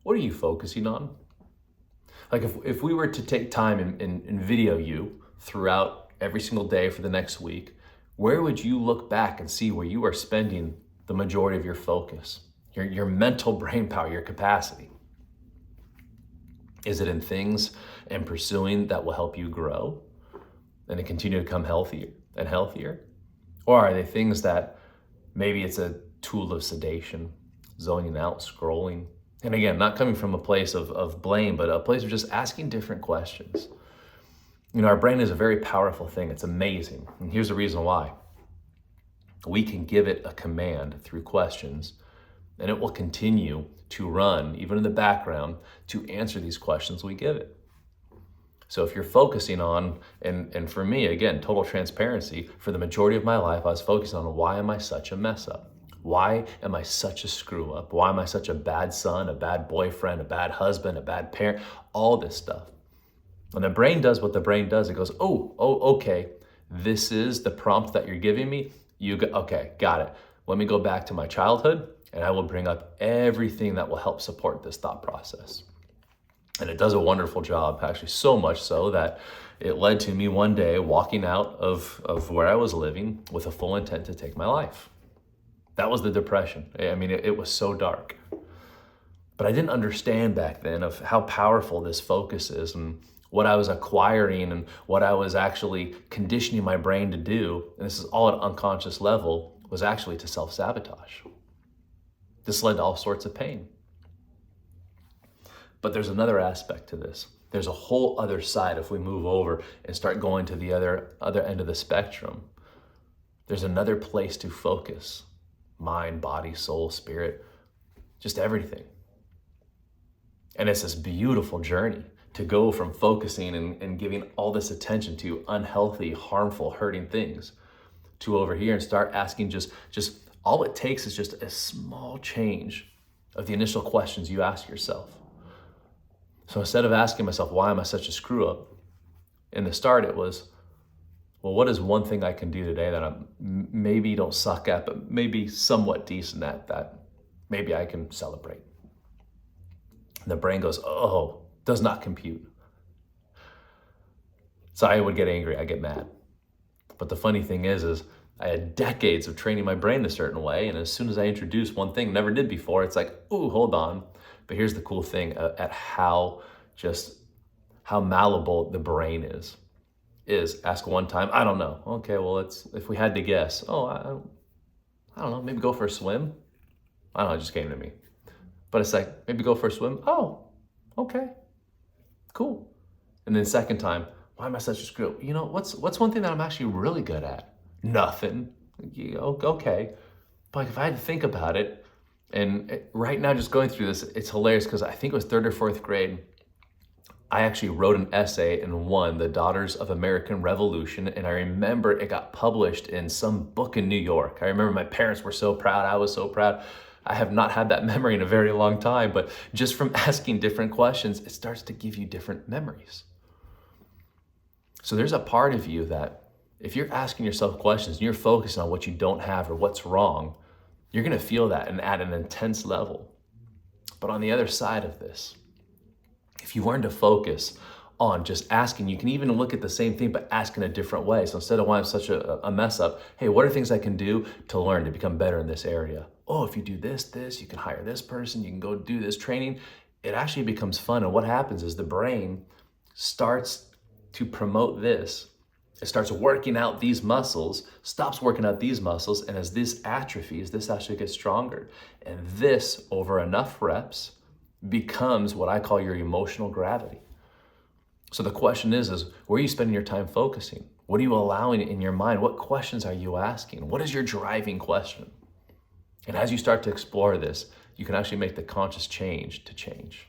What are you focusing on? Like if we were to take time and video you throughout every single day for the next week, where would you look back and see where you are spending the majority of your focus, your mental brain power, your capacity? Is it in things and pursuing that will help you grow and to continue to become healthier and healthier? Or are they things that maybe it's a tool of sedation, zoning out, scrolling? And again, not coming from a place of blame, but a place of just asking different questions. You know, our brain is a very powerful thing. It's amazing. And here's the reason why. We can give it a command through questions, and it will continue to run, even in the background, to answer these questions we give it. So if you're focusing on, and for me, again, total transparency, for the majority of my life, I was focused on why am I such a mess up? Why am I such a screw up? Why am I such a bad son, a bad boyfriend, a bad husband, a bad parent? All this stuff. When the brain does what the brain does, it goes, okay, this is the prompt that you're giving me. Okay, got it. Let me go back to my childhood and I will bring up everything that will help support this thought process. And it does a wonderful job, actually so much so that it led to me one day walking out of where I was living with a full intent to take my life. That was the depression. I mean, it was so dark. But I didn't understand back then of how powerful this focus is and what I was acquiring and what I was actually conditioning my brain to do, and this is all at an unconscious level, was actually to self-sabotage. This led to all sorts of pain. But there's another aspect to this. There's a whole other side if we move over and start going to the other end of the spectrum. There's another place to focus. Mind, body, soul, spirit, just everything. And it's this beautiful journey to go from focusing and giving all this attention to unhealthy, harmful, hurting things to over here and start asking just all it takes is just a small change of the initial questions you ask yourself. So instead of asking myself, why am I such a screw up? In the start, it was, well, what is one thing I can do today that I maybe don't suck at, but maybe somewhat decent at, that maybe I can celebrate? And the brain goes, does not compute. So I would get angry, I get mad. But the funny thing is I had decades of training my brain a certain way, and as soon as I introduce one thing never did before, it's like, ooh, hold on. But here's the cool thing at how malleable the brain is ask one time, I don't know. Okay, well, if we had to guess, I don't know, maybe go for a swim. I don't know, it just came to me. But it's like, maybe go for a swim. Oh, okay, cool. And then second time, why am I such a screw? You know, what's one thing that I'm actually really good at? Nothing. Okay. But if I had to think about it, and right now just going through this, it's hilarious because I think it was 3rd or 4th grade, I actually wrote an essay and won the Daughters of American Revolution. And I remember it got published in some book in New York. I remember my parents were so proud. I was so proud. I have not had that memory in a very long time, but just from asking different questions, it starts to give you different memories. So there's a part of you that if you're asking yourself questions and you're focusing on what you don't have or what's wrong, you're gonna feel that and at an intense level. But on the other side of this, if you learn to focus on just asking, you can even look at the same thing, but ask in a different way. So instead of why I'm such a mess up, hey, what are things I can do to learn to become better in this area? Oh, if you do this, you can hire this person, you can go do this training. It actually becomes fun. And what happens is the brain starts to promote this. It starts working out these muscles, stops working out these muscles, and as this atrophies, this actually gets stronger. And this, over enough reps, becomes what I call your emotional gravity. So the question is where are you spending your time focusing? What are you allowing in your mind? What questions are you asking? What is your driving question? And as you start to explore this, you can actually make the conscious change to change.